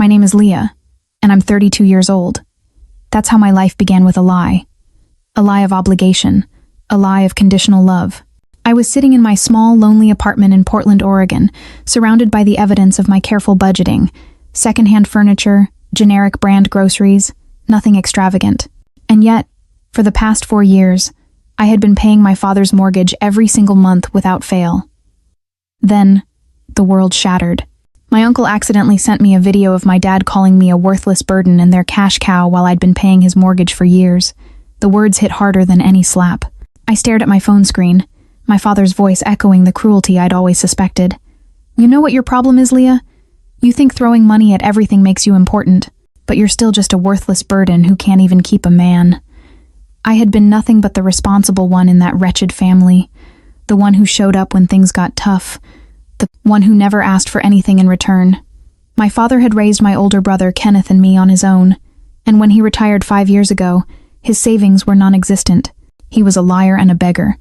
My name is Leah, and I'm 32 years old. That's how my life began, with a lie. A lie of obligation. A lie of conditional love. I was sitting in my small, lonely apartment in Portland, Oregon, surrounded by the evidence of my careful budgeting. Secondhand furniture, generic brand groceries, nothing extravagant. And yet, for the past 4 years, I had been paying my father's mortgage every single month without fail. Then, the world shattered. My uncle accidentally sent me a video of my dad calling me a worthless burden and their cash cow while I'd been paying his mortgage for years. The words hit harder than any slap. I stared at my phone screen, my father's voice echoing the cruelty I'd always suspected. You know what your problem is, Leah? You think throwing money at everything makes you important, but you're still just a worthless burden who can't even keep a man. I had been nothing but the responsible one in that wretched family, the one who showed up when things got tough, the one who never asked for anything in return. My father had raised my older brother Kenneth and me on his own, and when he retired 5 years ago, his savings were non-existent. He was a liar and a beggar,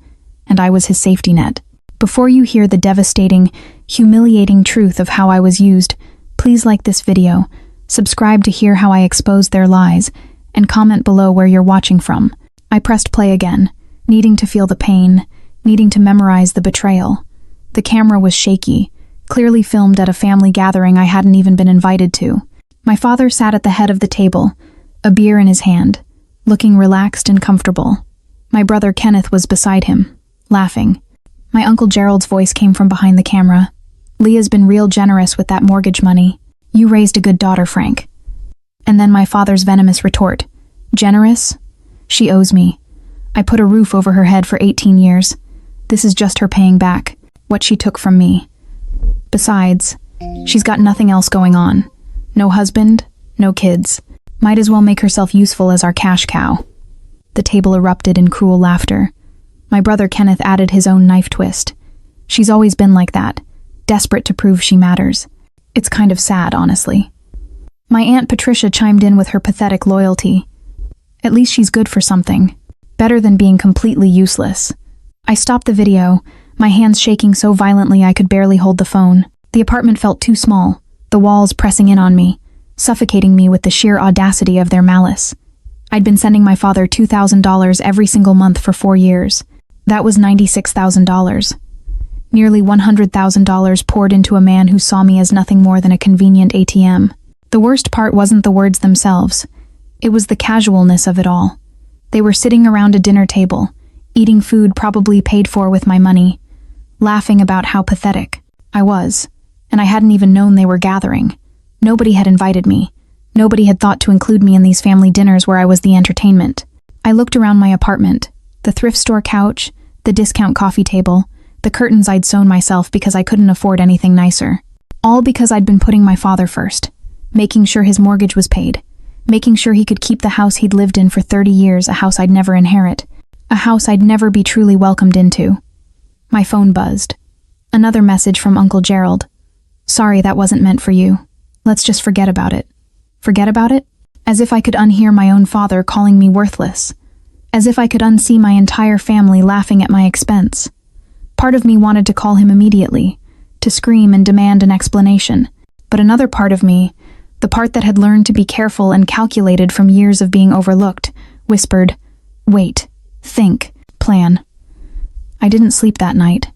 and I was his safety net. Before you hear the devastating, humiliating truth of how I was used, please like this video, subscribe to hear how I expose their lies, and comment below where you're watching from. I pressed play again, needing to feel the pain, needing to memorize the betrayal. The camera was shaky, clearly filmed at a family gathering I hadn't even been invited to. My father sat at the head of the table, a beer in his hand, looking relaxed and comfortable. My brother Kenneth was beside him, laughing. My Uncle Gerald's voice came from behind the camera. Leah's been real generous with that mortgage money. You raised a good daughter, Frank. And then my father's venomous retort. Generous? She owes me. I put a roof over her head for 18 years. This is just her paying back what she took from me. Besides, she's got nothing else going on. No husband, no kids. Might as well make herself useful as our cash cow. The table erupted in cruel laughter. My brother Kenneth added his own knife twist. She's always been like that, desperate to prove she matters. It's kind of sad, honestly. My Aunt Patricia chimed in with her pathetic loyalty. At least she's good for something. Better than being completely useless. I stopped the video, my hands shaking so violently I could barely hold the phone. The apartment felt too small, the walls pressing in on me, suffocating me with the sheer audacity of their malice. I'd been sending my father $2,000 every single month for 4 years. That was $96,000. Nearly $100,000 poured into a man who saw me as nothing more than a convenient ATM. The worst part wasn't the words themselves. It was the casualness of it all. They were sitting around a dinner table, eating food probably paid for with my money, laughing about how pathetic I was, and I hadn't even known they were gathering. Nobody had invited me. Nobody had thought to include me in these family dinners where I was the entertainment. I looked around my apartment, the thrift store couch, the discount coffee table, the curtains I'd sewn myself because I couldn't afford anything nicer. All because I'd been putting my father first, making sure his mortgage was paid, making sure he could keep the house he'd lived in for 30 years, a house I'd never inherit, a house I'd never be truly welcomed into. My phone buzzed. Another message from Uncle Gerald. Sorry, that wasn't meant for you. Let's just forget about it. Forget about it? As if I could unhear my own father calling me worthless. As if I could unsee my entire family laughing at my expense. Part of me wanted to call him immediately, to scream and demand an explanation. But another part of me, the part that had learned to be careful and calculated from years of being overlooked, whispered, wait, think, plan. I didn't sleep that night.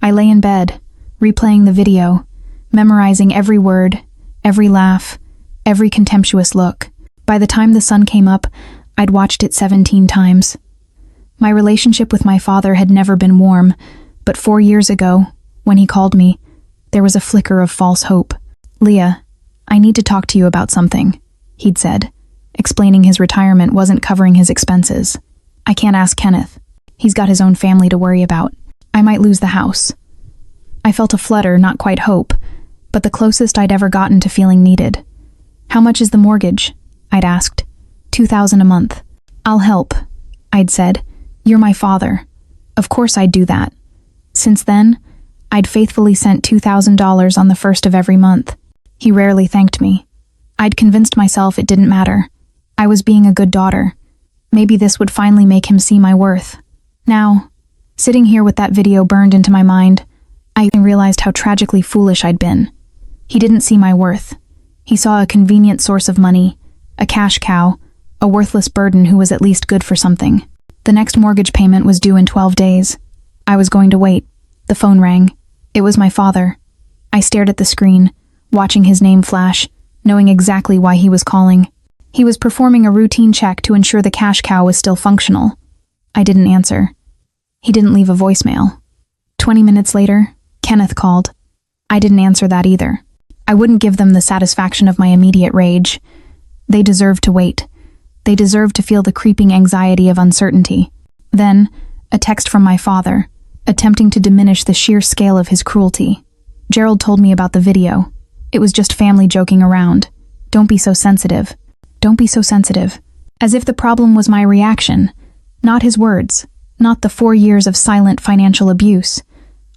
I lay in bed, replaying the video, memorizing every word, every laugh, every contemptuous look. By the time the sun came up, I'd watched it 17 times. My relationship with my father had never been warm, but 4 years ago, when he called me, there was a flicker of false hope. Leah, I need to talk to you about something, he'd said, explaining his retirement wasn't covering his expenses. I can't ask Kenneth. He's got his own family to worry about. I might lose the house. I felt a flutter, not quite hope, but the closest I'd ever gotten to feeling needed. How much is the mortgage? I'd asked. $2,000 a month. I'll help, I'd said. You're my father. Of course I'd do that. Since then, I'd faithfully sent $2,000 on the first of every month. He rarely thanked me. I'd convinced myself it didn't matter. I was being a good daughter. Maybe this would finally make him see my worth. Now, sitting here with that video burned into my mind, I realized how tragically foolish I'd been. He didn't see my worth. He saw a convenient source of money, a cash cow, a worthless burden who was at least good for something. The next mortgage payment was due in 12 days. I was going to wait. The phone rang. It was my father. I stared at the screen, watching his name flash, knowing exactly why he was calling. He was performing a routine check to ensure the cash cow was still functional. I didn't answer. He didn't leave a voicemail. 20 minutes later, Kenneth called. I didn't answer that either. I wouldn't give them the satisfaction of my immediate rage. They deserved to wait. They deserved to feel the creeping anxiety of uncertainty. Then, a text from my father, attempting to diminish the sheer scale of his cruelty. Gerald told me about the video. It was just family joking around. Don't be so sensitive. Don't be so sensitive. As if the problem was my reaction, not his words, not the 4 years of silent financial abuse.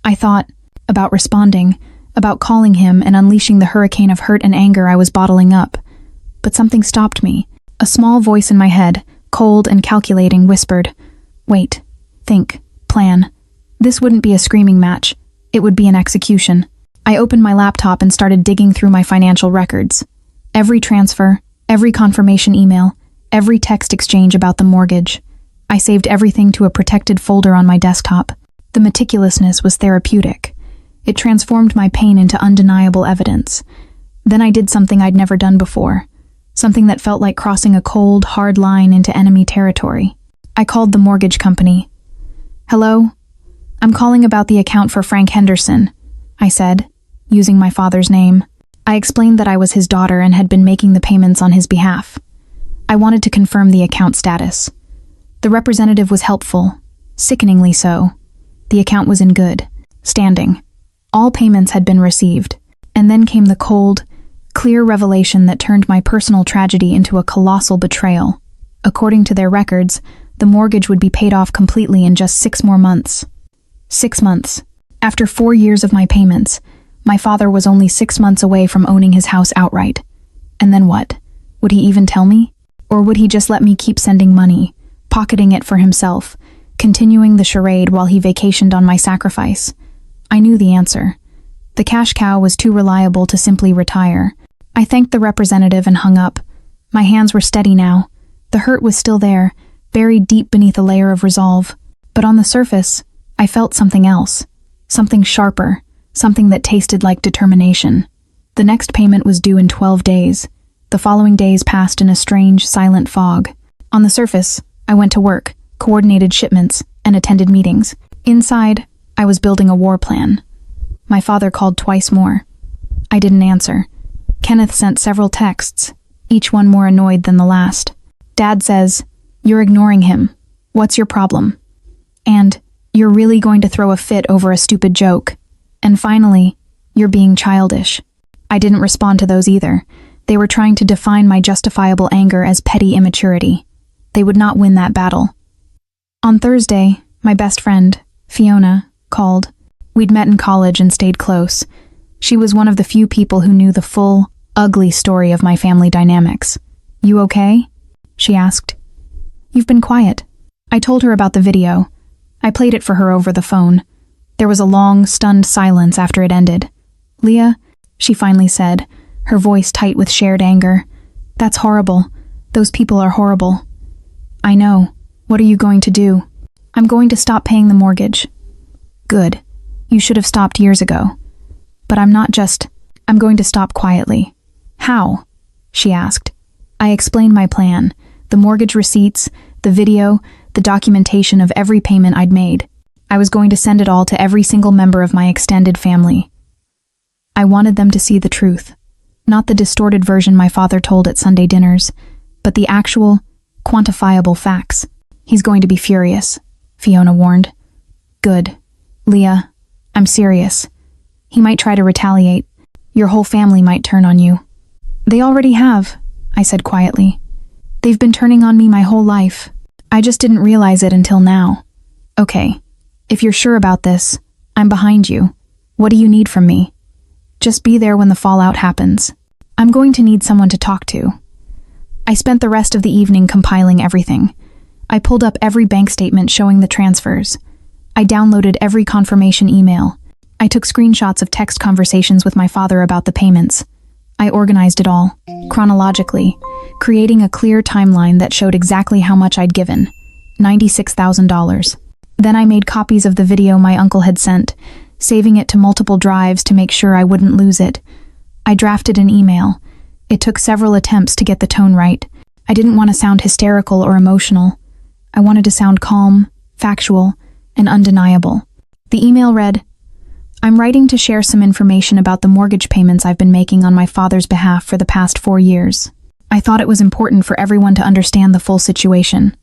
I thought about responding, about calling him and unleashing the hurricane of hurt and anger I was bottling up. But something stopped me. A small voice in my head, cold and calculating, whispered, "Wait, think, plan. This wouldn't be a screaming match. It would be an execution." I opened my laptop and started digging through my financial records. Every transfer, every confirmation email, every text exchange about the mortgage. I saved everything to a protected folder on my desktop. The meticulousness was therapeutic. It transformed my pain into undeniable evidence. Then I did something I'd never done before. Something that felt like crossing a cold, hard line into enemy territory. I called the mortgage company. "Hello? I'm calling about the account for Frank Henderson," I said, using my father's name. I explained that I was his daughter and had been making the payments on his behalf. I wanted to confirm the account status. The representative was helpful, sickeningly so. The account was in good standing. All payments had been received. And then came the cold, clear revelation that turned my personal tragedy into a colossal betrayal. According to their records, the mortgage would be paid off completely in just 6 more months. 6 months. After 4 years of my payments, my father was only 6 months away from owning his house outright. And then what? Would he even tell me? Or would he just let me keep sending money, pocketing it for himself, continuing the charade while he vacationed on my sacrifice? I knew the answer. The cash cow was too reliable to simply retire. I thanked the representative and hung up. My hands were steady now. The hurt was still there, buried deep beneath a layer of resolve. But on the surface, I felt something else. Something sharper. Something that tasted like determination. The next payment was due in 12 days. The following days passed in a strange, silent fog. On the surface, I went to work, coordinated shipments, and attended meetings. Inside, I was building a war plan. My father called twice more. I didn't answer. Kenneth sent several texts, each one more annoyed than the last. Dad says, "You're ignoring him. What's your problem?" And, "You're really going to throw a fit over a stupid joke." And finally, "You're being childish." I didn't respond to those either. They were trying to define my justifiable anger as petty immaturity. They would not win that battle. On Thursday, my best friend, Fiona, called. We'd met in college and stayed close. She was one of the few people who knew the full, ugly story of my family dynamics. "You okay?" she asked. "You've been quiet." I told her about the video. I played it for her over the phone. There was a long, stunned silence after it ended. "Leah," she finally said, her voice tight with shared anger. "That's horrible. Those people are horrible." "I know. What are you going to do?" "I'm going to stop paying the mortgage." "Good. You should have stopped years ago." "But I'm going to stop quietly." "How?" she asked. I explained my plan, the mortgage receipts, the video, the documentation of every payment I'd made. I was going to send it all to every single member of my extended family. I wanted them to see the truth, not the distorted version my father told at Sunday dinners, but the actual, quantifiable facts. "He's going to be furious," Fiona warned. "Good. Leah, I'm serious. He might try to retaliate. Your whole family might turn on you." "They already have," I said quietly. "They've been turning on me my whole life. I just didn't realize it until now." "Okay, if you're sure about this, I'm behind you. What do you need from me?" "Just be there when the fallout happens. I'm going to need someone to talk to." I spent the rest of the evening compiling everything. I pulled up every bank statement showing the transfers. I downloaded every confirmation email. I took screenshots of text conversations with my father about the payments. I organized it all, chronologically, creating a clear timeline that showed exactly how much I'd given, $96,000. Then I made copies of the video my uncle had sent, saving it to multiple drives to make sure I wouldn't lose it. I drafted an email. It took several attempts to get the tone right. I didn't want to sound hysterical or emotional. I wanted to sound calm, factual, and undeniable. The email read, "I'm writing to share some information about the mortgage payments I've been making on my father's behalf for the past 4 years. I thought it was important for everyone to understand the full situation.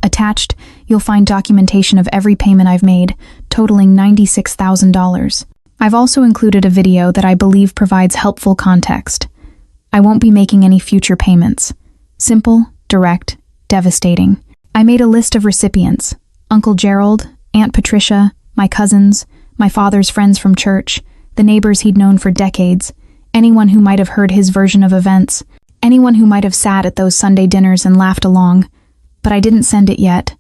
Attached, you'll find documentation of every payment I've made, totaling $96,000. I've also included a video that I believe provides helpful context. I won't be making any future payments. Simple, direct, devastating. I made a list of recipients: Uncle Gerald, Aunt Patricia, my cousins, my father's friends from church, the neighbors he'd known for decades, anyone who might have heard his version of events, anyone who might have sat at those Sunday dinners and laughed along. But I didn't send it yet.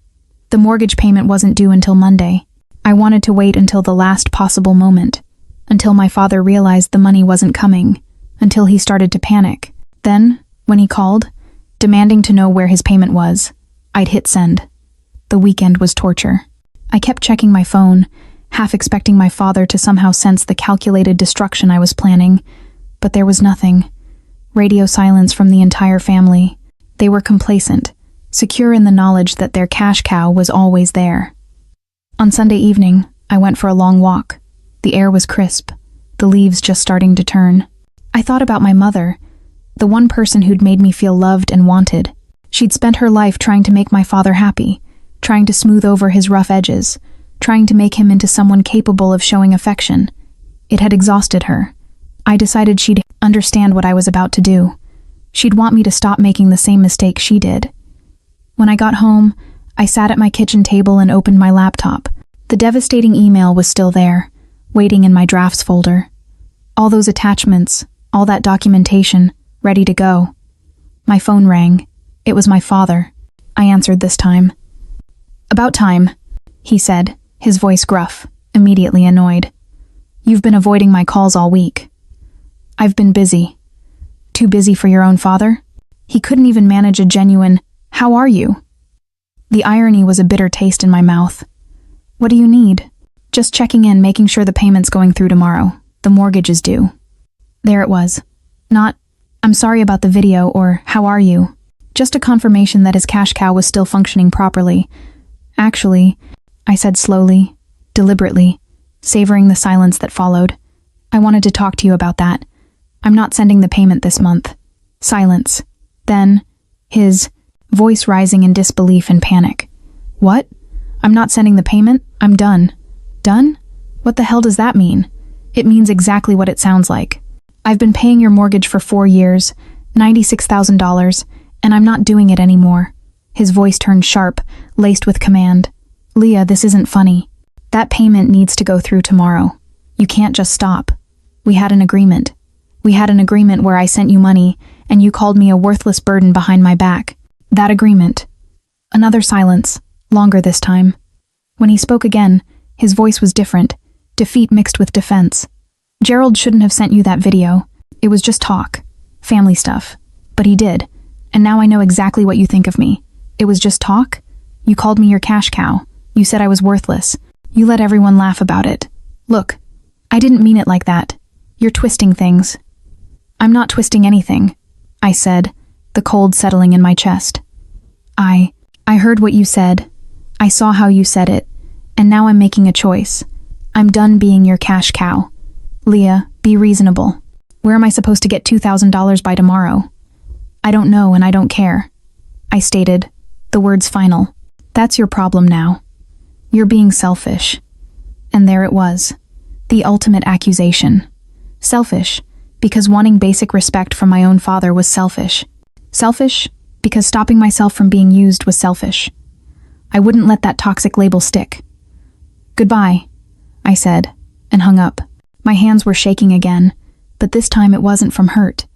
The mortgage payment wasn't due until Monday. I wanted to wait until the last possible moment, until my father realized the money wasn't coming, until he started to panic. Then, when he called, demanding to know where his payment was, I'd hit send. The weekend was torture. I kept checking my phone, half expecting my father to somehow sense the calculated destruction I was planning, but there was nothing. Radio silence from the entire family. They were complacent, secure in the knowledge that their cash cow was always there. On Sunday evening, I went for a long walk. The air was crisp, the leaves just starting to turn. I thought about my mother, the one person who'd made me feel loved and wanted. She'd spent her life trying to make my father happy, trying to smooth over his rough edges, trying to make him into someone capable of showing affection. It had exhausted her. I decided she'd understand what I was about to do. She'd want me to stop making the same mistake she did. When I got home, I sat at my kitchen table and opened my laptop. The devastating email was still there, waiting in my drafts folder. All those attachments, all that documentation, ready to go. My phone rang. It was my father. I answered this time. "About time," he said, his voice gruff, immediately annoyed. "You've been avoiding my calls all week." "I've been busy." "Too busy for your own father?" He couldn't even manage a genuine, "How are you?" The irony was a bitter taste in my mouth. "What do you need?" "Just checking in, making sure the payment's going through tomorrow. The mortgage is due." There it was. Not, "I'm sorry about the video," or "How are you?" Just a confirmation that his cash cow was still functioning properly. "Actually," I said slowly, deliberately, savoring the silence that followed, "I wanted to talk to you about that. I'm not sending the payment this month." Silence. Then, his voice rising in disbelief and panic. "What? I'm not sending the payment? I'm done." "Done? What the hell does that mean?" "It means exactly what it sounds like. I've been paying your mortgage for 4 years, $96,000, and I'm not doing it anymore." His voice turned sharp, laced with command. "Leah, this isn't funny. That payment needs to go through tomorrow. You can't just stop. We had an agreement. We had an agreement where I sent you money, and you called me a worthless burden behind my back. That agreement." Another silence, longer this time. When he spoke again, his voice was different, defeat mixed with defense. "Gerald shouldn't have sent you that video. It was just talk. Family stuff. But he did. And now I know exactly what you think of me. It was just talk? You called me your cash cow. You said I was worthless. You let everyone laugh about it. Look, I didn't mean it like that. You're twisting things." "I'm not twisting anything," I said, the cold settling in my chest. I heard what you said. I saw how you said it. And now I'm making a choice. I'm done being your cash cow. Leah, be reasonable. Where am I supposed to get $2,000 by tomorrow?" "I don't know and I don't care," I stated, the words final. "That's your problem now. You're being selfish." And there it was. The ultimate accusation. Selfish, because wanting basic respect from my own father was selfish. Selfish, because stopping myself from being used was selfish. I wouldn't let that toxic label stick. "Goodbye," I said, and hung up. My hands were shaking again, but this time it wasn't from hurt.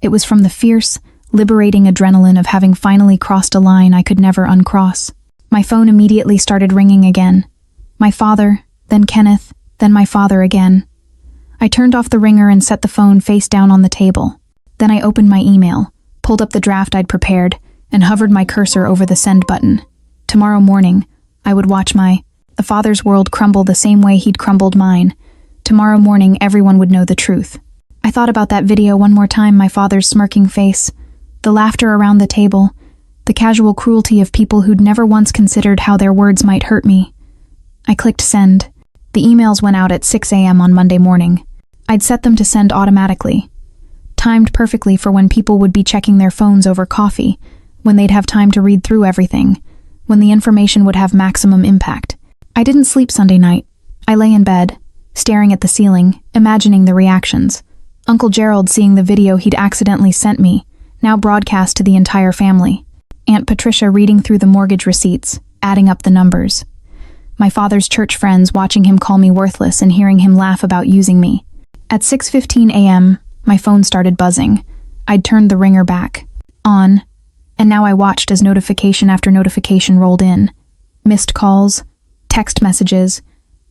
It was from the fierce, liberating adrenaline of having finally crossed a line I could never uncross. My phone immediately started ringing again. My father, then Kenneth, then my father again. I turned off the ringer and set the phone face down on the table. Then I opened my email, pulled up the draft I'd prepared, and hovered my cursor over the send button. Tomorrow morning, I would watch the father's world crumble the same way he'd crumbled mine. Tomorrow morning, everyone would know the truth. I thought about that video one more time, my father's smirking face, the laughter around the table, the casual cruelty of people who'd never once considered how their words might hurt me. I clicked send. The emails went out at 6 a.m. on Monday morning. I'd set them to send automatically, timed perfectly for when people would be checking their phones over coffee, when they'd have time to read through everything, when the information would have maximum impact. I didn't sleep Sunday night. I lay in bed, staring at the ceiling, imagining the reactions. Uncle Gerald seeing the video he'd accidentally sent me, now broadcast to the entire family. Aunt Patricia reading through the mortgage receipts, adding up the numbers. My father's church friends watching him call me worthless and hearing him laugh about using me. At 6:15 a.m., my phone started buzzing. I'd turned the ringer back on, and now I watched as notification after notification rolled in. Missed calls, text messages,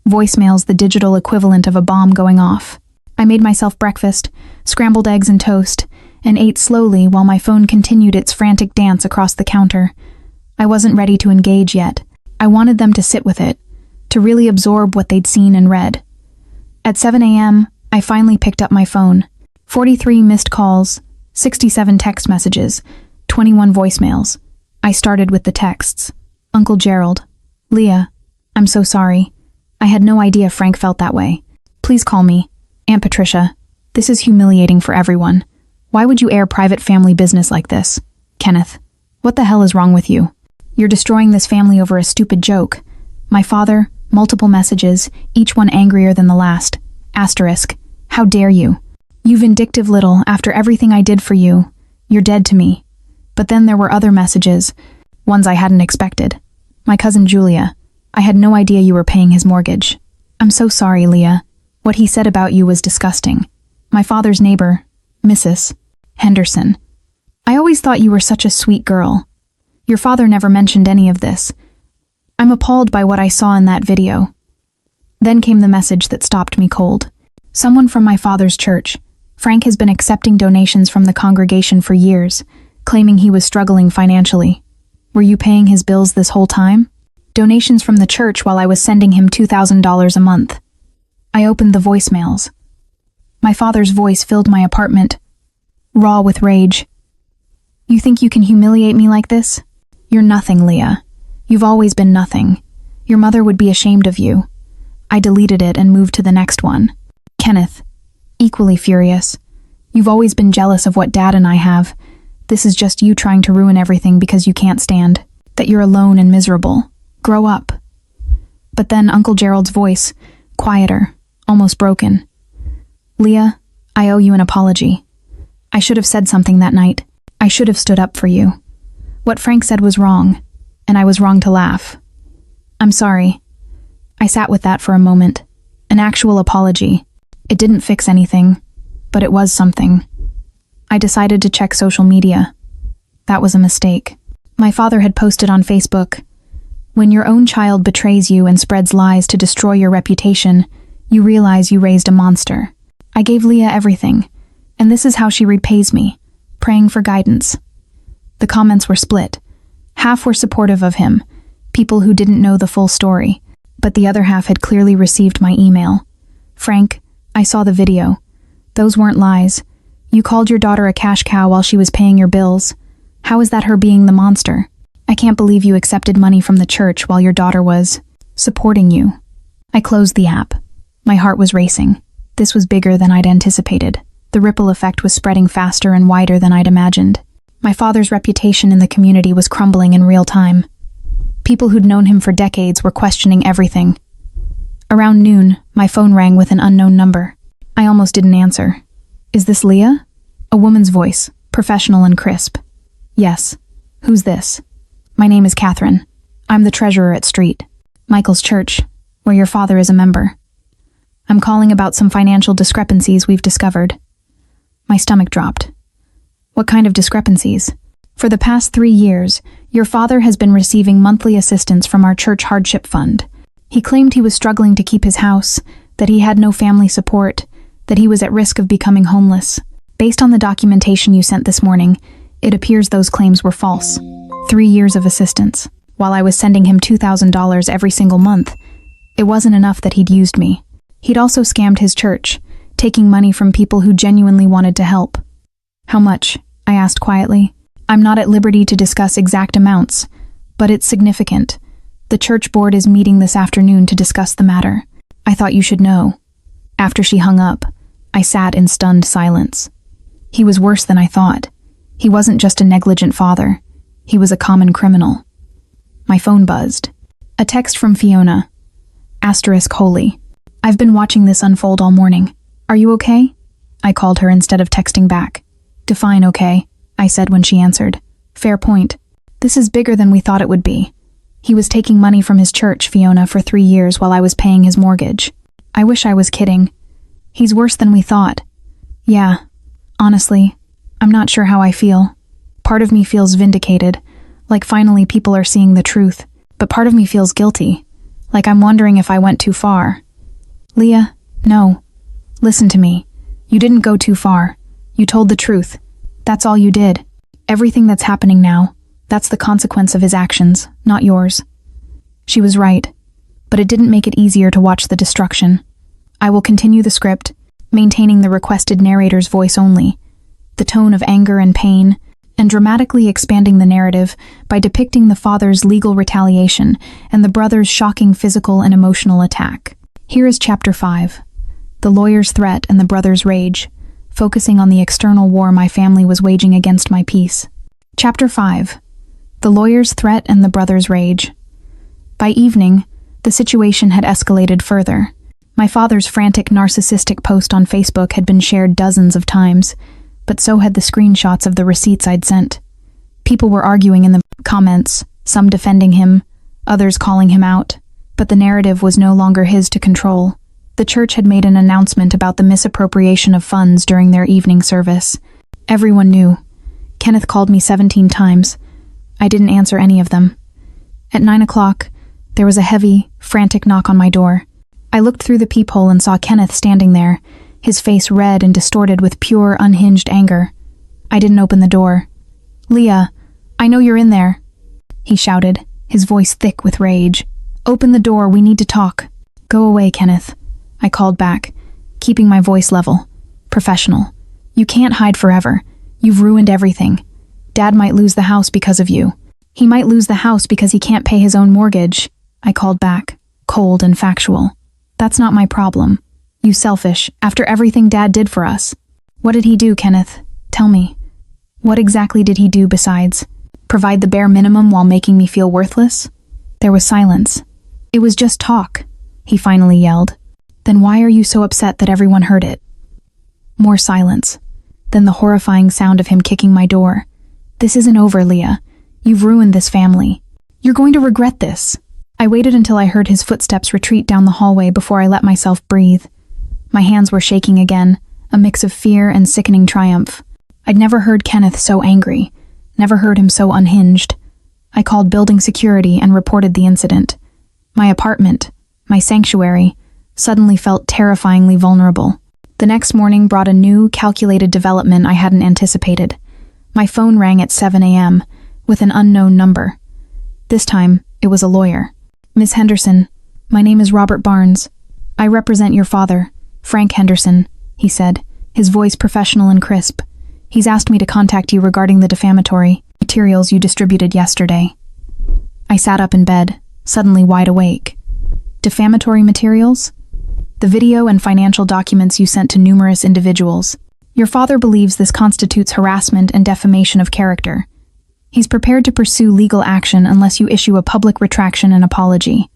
voicemails, the digital equivalent of a bomb going off. I made myself breakfast, scrambled eggs and toast, and ate slowly while my phone continued its frantic dance across the counter. I wasn't ready to engage yet. I wanted them to sit with it, to really absorb what they'd seen and read. At 7 a.m., I finally picked up my phone. 43 missed calls, 67 text messages, 21 voicemails. I started with the texts. Uncle Gerald, Leah, I'm so sorry. I had no idea Frank felt that way. Please call me. Aunt Patricia, this is humiliating for everyone. Why would you air private family business like this? Kenneth, what the hell is wrong with you? You're destroying this family over a stupid joke. My father, multiple messages, each one angrier than the last. Asterisk, how dare you? You vindictive little, after everything I did for you, you're dead to me. But then there were other messages, ones I hadn't expected. My cousin Julia, I had no idea you were paying his mortgage. I'm so sorry, Leah. What he said about you was disgusting. My father's neighbor, Mrs. Henderson. I always thought you were such a sweet girl. Your father never mentioned any of this. I'm appalled by what I saw in that video. Then came the message that stopped me cold. Someone from my father's church. Frank has been accepting donations from the congregation for years, claiming he was struggling financially. Were you paying his bills this whole time? Donations from the church while I was sending him $2,000 a month. I opened the voicemails. My father's voice filled my apartment, raw with rage. You think you can humiliate me like this? You're nothing, Leah. You've always been nothing. Your mother would be ashamed of you. I deleted it and moved to the next one. Kenneth, equally furious. You've always been jealous of what Dad and I have. This is just you trying to ruin everything because you can't stand that you're alone and miserable. Grow up. But then Uncle Gerald's voice, quieter, almost broken. Leah, I owe you an apology. I should have said something that night. I should have stood up for you. What Frank said was wrong, and I was wrong to laugh. I'm sorry. I sat with that for a moment. An actual apology. It didn't fix anything, but it was something. I decided to check social media. That was a mistake. My father had posted on Facebook, "When your own child betrays you and spreads lies to destroy your reputation, you realize you raised a monster." I gave Leah everything, and this is how she repays me, praying for guidance. The comments were split. Half were supportive of him, people who didn't know the full story, but the other half had clearly received my email. Frank, I saw the video. Those weren't lies. You called your daughter a cash cow while she was paying your bills. How is that her being the monster? I can't believe you accepted money from the church while your daughter was supporting you. I closed the app. My heart was racing. This was bigger than I'd anticipated. The ripple effect was spreading faster and wider than I'd imagined. My father's reputation in the community was crumbling in real time. People who'd known him for decades were questioning everything. Around noon, my phone rang with an unknown number. I almost didn't answer. Is this Leah? A woman's voice, professional and crisp. Yes. Who's this? My name is Catherine. I'm the treasurer at Street Michael's church, where your father is a member. I'm calling about some financial discrepancies we've discovered. My stomach dropped. What kind of discrepancies? For the past 3 years, your father has been receiving monthly assistance from our church hardship fund. He claimed he was struggling to keep his house, that he had no family support, that he was at risk of becoming homeless. Based on the documentation you sent this morning, it appears those claims were false. 3 years of assistance, while I was sending him $2,000 every single month. It wasn't enough that he'd used me. He'd also scammed his church, taking money from people who genuinely wanted to help. How much? I asked quietly. I'm not at liberty to discuss exact amounts, but it's significant. The church board is meeting this afternoon to discuss the matter. I thought you should know. After she hung up, I sat in stunned silence. He was worse than I thought. He wasn't just a negligent father. He was a common criminal. My phone buzzed. A text from Fiona. *holy. I've been watching this unfold all morning. Are you okay? I called her instead of texting back. Define okay, I said when she answered. Fair point. This is bigger than we thought it would be. He was taking money from his church, Fiona, for 3 years while I was paying his mortgage. I wish I was kidding. He's worse than we thought. Yeah, honestly, I'm not sure how I feel. Part of me feels vindicated, like finally people are seeing the truth, but part of me feels guilty, like I'm wondering if I went too far. Leah, no. Listen to me. You didn't go too far. You told the truth. That's all you did. Everything that's happening now, that's the consequence of his actions, not yours. She was right, but it didn't make it easier to watch the destruction. I will continue the script, maintaining the requested narrator's voice only, the tone of anger and pain, and dramatically expanding the narrative by depicting the father's legal retaliation and the brother's shocking physical and emotional attack. Here is Chapter 5, The Lawyer's Threat and the Brother's Rage, focusing on the external war my family was waging against my peace. Chapter 5, The Lawyer's Threat and the Brother's Rage. By evening, the situation had escalated further. My father's frantic narcissistic post on Facebook had been shared dozens of times, but so had the screenshots of the receipts I'd sent. People were arguing in the comments, some defending him, others calling him out, but the narrative was no longer his to control. The church had made an announcement about the misappropriation of funds during their evening service. Everyone knew. Kenneth called me 17 times. I didn't answer any of them. At 9 o'clock, there was a heavy, frantic knock on my door. I looked through the peephole and saw Kenneth standing there, his face red and distorted with pure, unhinged anger. I didn't open the door. Leah, I know you're in there, he shouted, his voice thick with rage. Open the door, we need to talk. Go away, Kenneth, I called back, keeping my voice level, professional. You can't hide forever. You've ruined everything. Dad might lose the house because of you. He might lose the house because he can't pay his own mortgage, I called back, cold and factual. That's not my problem. You selfish, after everything Dad did for us. What did he do, Kenneth? Tell me. What exactly did he do besides provide the bare minimum while making me feel worthless? There was silence. It was just talk, he finally yelled. Then why are you so upset that everyone heard it? More silence. Then the horrifying sound of him kicking my door. This isn't over, Leah. You've ruined this family. You're going to regret this. I waited until I heard his footsteps retreat down the hallway before I let myself breathe. My hands were shaking again, a mix of fear and sickening triumph. I'd never heard Kenneth so angry, never heard him so unhinged. I called building security and reported the incident. My apartment, my sanctuary, suddenly felt terrifyingly vulnerable. The next morning brought a new, calculated development I hadn't anticipated. My phone rang at 7 a.m. with an unknown number. This time, it was a lawyer. Miss Henderson, my name is Robert Barnes. I represent your father, Frank Henderson, he said, his voice professional and crisp. He's asked me to contact you regarding the defamatory materials you distributed yesterday. I sat up in bed, suddenly wide awake. Defamatory materials? The video and financial documents you sent to numerous individuals. Your father believes this constitutes harassment and defamation of character. He's prepared to pursue legal action unless you issue a public retraction and apology.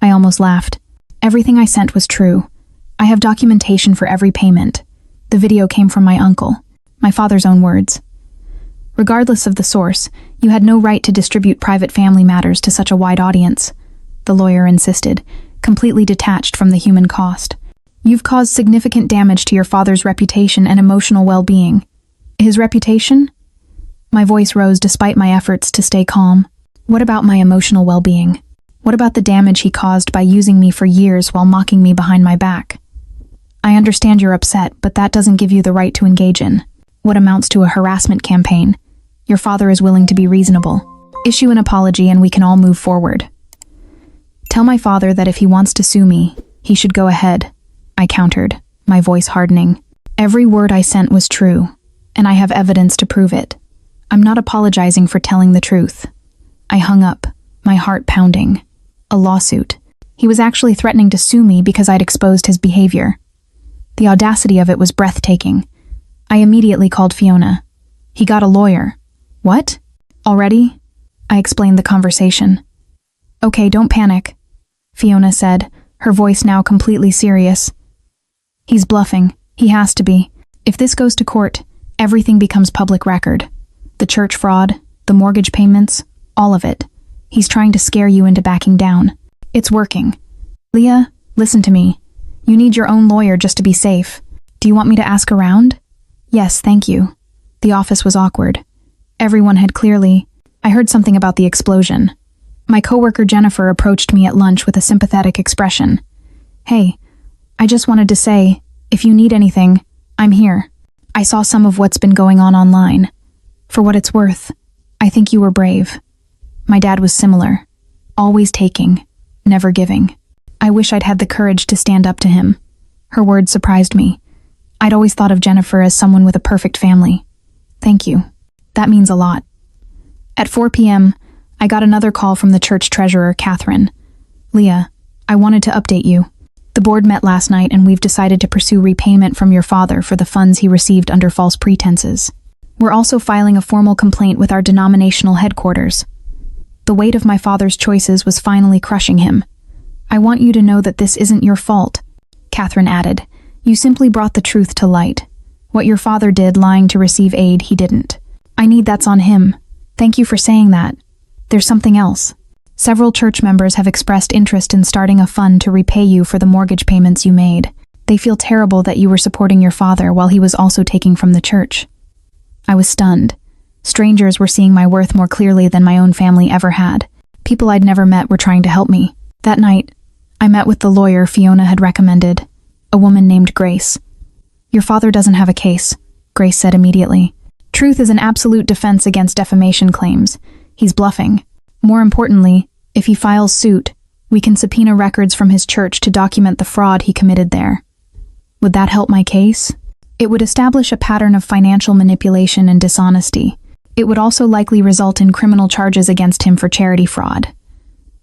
I almost laughed. Everything I sent was true. I have documentation for every payment. The video came from my uncle, my father's own words. Regardless of the source, you had no right to distribute private family matters to such a wide audience, the lawyer insisted, completely detached from the human cost. You've caused significant damage to your father's reputation and emotional well-being. His reputation? My voice rose despite my efforts to stay calm. What about my emotional well-being? What about the damage he caused by using me for years while mocking me behind my back? I understand you're upset, but that doesn't give you the right to engage in. what amounts to a harassment campaign. Your father is willing to be reasonable. Issue an apology and we can all move forward. Tell my father that if he wants to sue me, he should go ahead, I countered, my voice hardening. Every word I sent was true, and I have evidence to prove it. I'm not apologizing for telling the truth. I hung up, my heart pounding. A lawsuit. He was actually threatening to sue me because I'd exposed his behavior. The audacity of it was breathtaking. I immediately called Fiona. He got a lawyer. What? Already? I explained the conversation. Okay, don't panic, Fiona said, her voice now completely serious. He's bluffing. He has to be. If this goes to court, everything becomes public record. The church fraud, the mortgage payments, all of it. He's trying to scare you into backing down. It's working. Leah, listen to me. You need your own lawyer just to be safe. Do you want me to ask around? Yes, thank you. The office was awkward. Everyone had clearly... I heard something about the explosion. My coworker Jennifer approached me at lunch with a sympathetic expression. Hey, I just wanted to say, if you need anything, I'm here. I saw some of what's been going on online. For what it's worth, I think you were brave. My dad was similar. Always taking, never giving. I wish I'd had the courage to stand up to him. Her words surprised me. I'd always thought of Jennifer as someone with a perfect family. Thank you. That means a lot. At 4 p.m., I got another call from the church treasurer, Catherine. Leah, I wanted to update you. The board met last night and we've decided to pursue repayment from your father for the funds he received under false pretenses. We're also filing a formal complaint with our denominational headquarters. The weight of my father's choices was finally crushing him. I want you to know that this isn't your fault, Catherine added. You simply brought the truth to light. What your father did, lying to receive aid, he didn't. I need that's on him. Thank you for saying that. There's something else. Several church members have expressed interest in starting a fund to repay you for the mortgage payments you made. They feel terrible that you were supporting your father while he was also taking from the church. I was stunned. Strangers were seeing my worth more clearly than my own family ever had. People I'd never met were trying to help me. That night, I met with the lawyer Fiona had recommended, a woman named Grace. Your father doesn't have a case, Grace said immediately. Truth is an absolute defense against defamation claims. He's bluffing. More importantly, if he files suit, we can subpoena records from his church to document the fraud he committed there. Would that help my case? It would establish a pattern of financial manipulation and dishonesty. It would also likely result in criminal charges against him for charity fraud.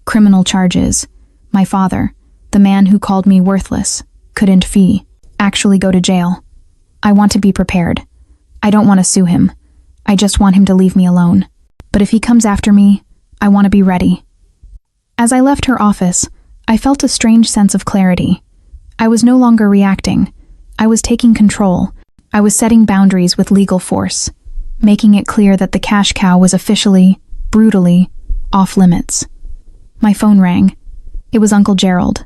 Criminal charges. My father, the man who called me worthless, couldn't actually go to jail. I want to be prepared. I don't want to sue him. I just want him to leave me alone. But if he comes after me, I want to be ready. As I left her office, I felt a strange sense of clarity. I was no longer reacting. I was taking control. I was setting boundaries with legal force, making it clear that the cash cow was officially, brutally, off limits. My phone rang. It was Uncle Gerald.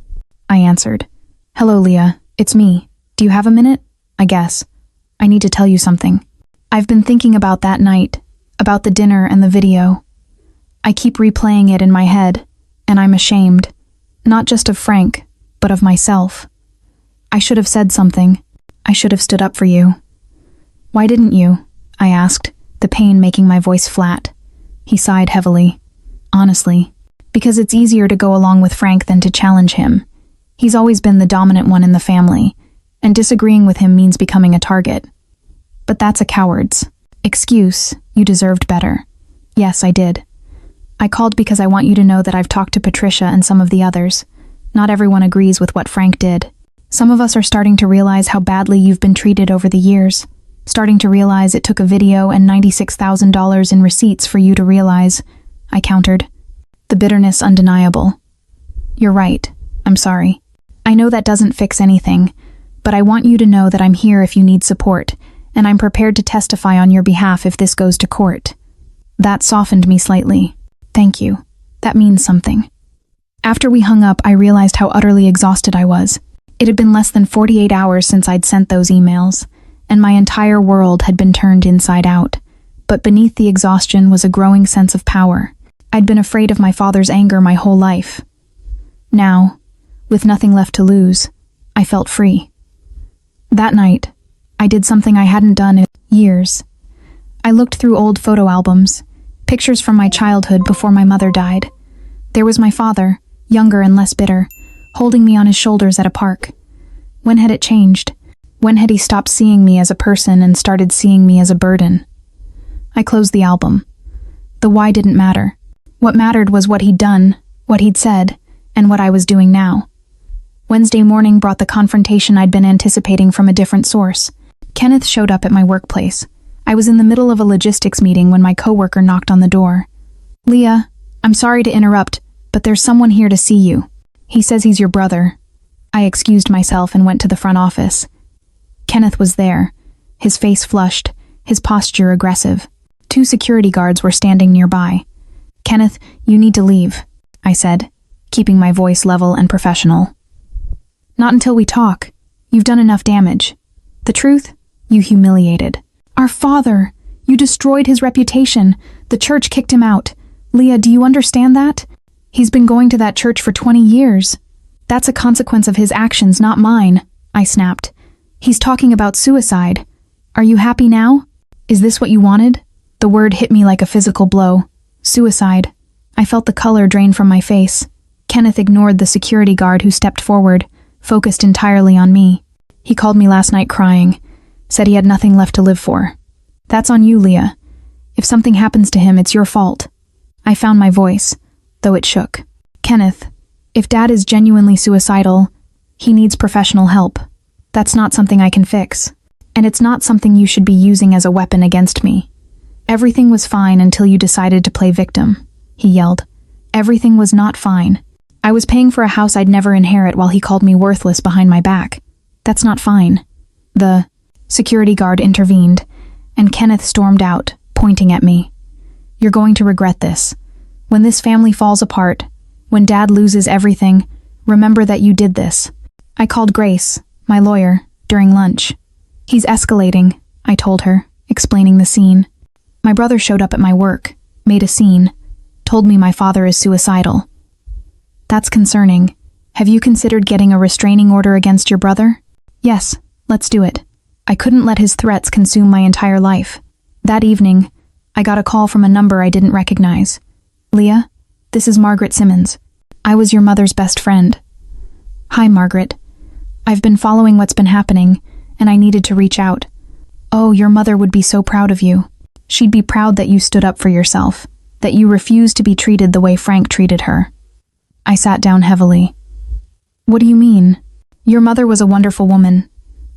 I answered. Hello, Leah. It's me. Do you have a minute? I guess. I need to tell you something. I've been thinking about that night, about the dinner and the video. I keep replaying it in my head, and I'm ashamed, not just of Frank, but of myself. I should have said something. I should have stood up for you. Why didn't you? I asked, the pain making my voice flat. He sighed heavily. Honestly, because it's easier to go along with Frank than to challenge him. He's always been the dominant one in the family, and disagreeing with him means becoming a target. But that's a coward's excuse. You deserved better. Yes, I did. I called because I want you to know that I've talked to Patricia and some of the others. Not everyone agrees with what Frank did. Some of us are starting to realize how badly you've been treated over the years. Starting to realize it took a video and $96,000 in receipts for you to realize, I countered. The bitterness undeniable. You're right. I'm sorry. I know that doesn't fix anything, but I want you to know that I'm here if you need support, and I'm prepared to testify on your behalf if this goes to court. That softened me slightly. Thank you. That means something. After we hung up, I realized how utterly exhausted I was. It had been less than 48 hours since I'd sent those emails, and my entire world had been turned inside out. But beneath the exhaustion was a growing sense of power. I'd been afraid of my father's anger my whole life. Now, with nothing left to lose, I felt free. That night, I did something I hadn't done in Years. I looked through old photo albums, pictures from my childhood before my mother died. There was my father, younger and less bitter, holding me on his shoulders at a park. When had it changed? When had he stopped seeing me as a person and started seeing me as a burden? I closed the album. The why didn't matter. What mattered was what he'd done, what he'd said, and what I was doing now. Wednesday morning brought the confrontation I'd been anticipating from a different source. Kenneth showed up at my workplace. I was in the middle of a logistics meeting when my coworker knocked on the door. "Leah, I'm sorry to interrupt, but there's someone here to see you. He says he's your brother." I excused myself and went to the front office. Kenneth was there, his face flushed, his posture aggressive. 2 security guards were standing nearby. "Kenneth, you need to leave," I said, keeping my voice level and professional. "Not until we talk. You've done enough damage. The truth? You humiliated our father. You destroyed his reputation. The church kicked him out. Leah, do you understand that? He's been going to that church for 20 years. That's a consequence of his actions, not mine," I snapped. "He's talking about suicide. Are you happy now? Is this what you wanted?" The word hit me like a physical blow. Suicide. I felt the color drain from my face. Kenneth ignored the security guard who stepped forward, focused entirely on me. "He called me last night crying, said he had nothing left to live for. That's on you, Leah. If something happens to him, it's your fault." I found my voice, though it shook. "Kenneth, if Dad is genuinely suicidal, he needs professional help. That's not something I can fix. And it's not something you should be using as a weapon against me. Everything was fine until you decided to play victim," he yelled. "Everything was not fine. I was paying for a house I'd never inherit while he called me worthless behind my back. That's not fine." The security guard intervened, and Kenneth stormed out, pointing at me. "You're going to regret this. When this family falls apart, when Dad loses everything, remember that you did this." I called Grace, my lawyer, during lunch. "He's escalating," I told her, explaining the scene. "My brother showed up at my work, made a scene, told me my father is suicidal." "That's concerning. Have you considered getting a restraining order against your brother?" "Yes, let's do it." I couldn't let his threats consume my entire life. That evening, I got a call from a number I didn't recognize. "Leah, this is Margaret Simmons. I was your mother's best friend." "Hi, Margaret. I've been following what's been happening, and I needed to reach out." "Oh, your mother would be so proud of you. She'd be proud that you stood up for yourself, that you refused to be treated the way Frank treated her." I sat down heavily. "What do you mean? Your mother was a wonderful woman,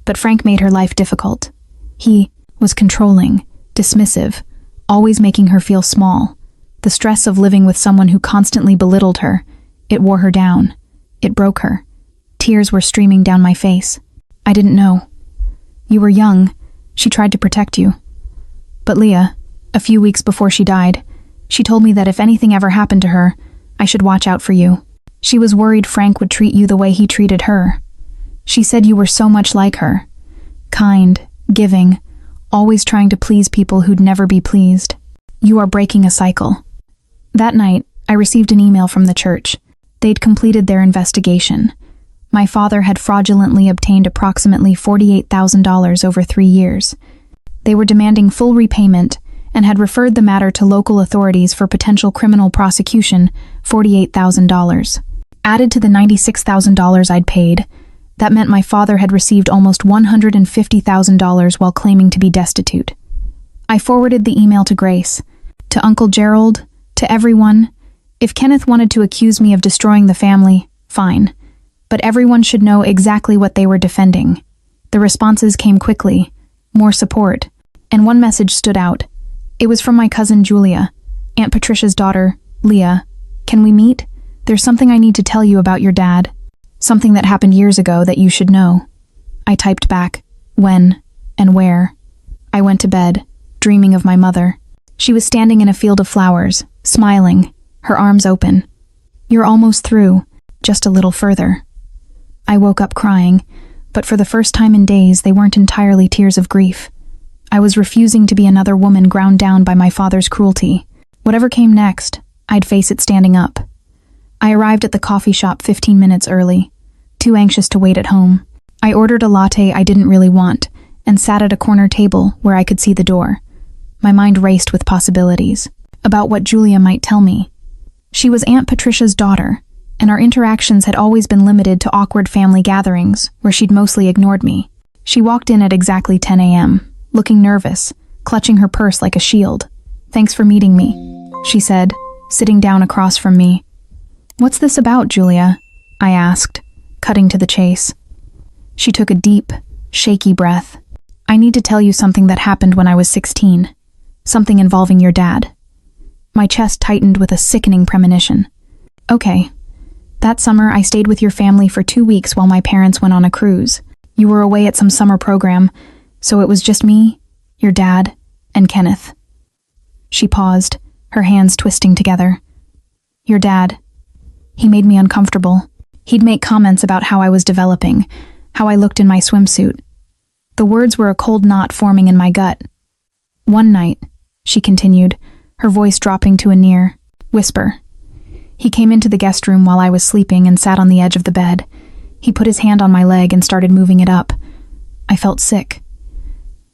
but Frank made her life difficult. He was controlling, dismissive, always making her feel small. The stress of living with someone who constantly belittled her, it wore her down. It broke her. Tears were streaming down my face. I didn't know. You were young. She tried to protect you. But Leah, a few weeks before she died, she told me that if anything ever happened to her, I should watch out for you. She was worried Frank would treat you the way he treated her. She said you were so much like her. Kind, giving, always trying to please people who'd never be pleased. You are breaking a cycle." That night, I received an email from the church. They'd completed their investigation. My father had fraudulently obtained approximately $48,000 over 3 years. They were demanding full repayment and had referred the matter to local authorities for potential criminal prosecution, $48,000. Added to the $96,000 I'd paid, that meant my father had received almost $150,000 while claiming to be destitute. I forwarded the email to Grace, to Uncle Gerald, to everyone. If Kenneth wanted to accuse me of destroying the family, fine. But everyone should know exactly what they were defending. The responses came quickly, more support, and one message stood out. It was from my cousin Julia, Aunt Patricia's daughter, Leah. "Can we meet? There's something I need to tell you about your dad. Something that happened years ago that you should know." I typed back, when and where. I went to bed, dreaming of my mother. She was standing in a field of flowers, smiling, her arms open. "You're almost through, just a little further." I woke up crying, but for the first time in days, they weren't entirely tears of grief. I was refusing to be another woman ground down by my father's cruelty. Whatever came next, I'd face it standing up. I arrived at the coffee shop 15 minutes early, too anxious to wait at home. I ordered a latte I didn't really want, and sat at a corner table where I could see the door. My mind raced with possibilities about what Julia might tell me. She was Aunt Patricia's daughter, and our interactions had always been limited to awkward family gatherings where she'd mostly ignored me. She walked in at exactly 10 a.m., looking nervous, clutching her purse like a shield. "Thanks for meeting me," she said, sitting down across from me. "What's this about, Julia?" I asked, cutting to the chase. She took a deep, shaky breath. "I need to tell you something that happened when I was 16. Something involving your dad." My chest tightened with a sickening premonition. "Okay. That summer, I stayed with your family for 2 weeks while my parents went on a cruise. You were away at some summer program, so it was just me, your dad, and Kenneth." She paused, her hands twisting together. "Your dad. He made me uncomfortable. He'd make comments about how I was developing, how I looked in my swimsuit. The words were a cold knot forming in my gut. One night," she continued, her voice dropping to a near whisper, "he came into the guest room while I was sleeping and sat on the edge of the bed. He put his hand on my leg and started moving it up. I felt sick."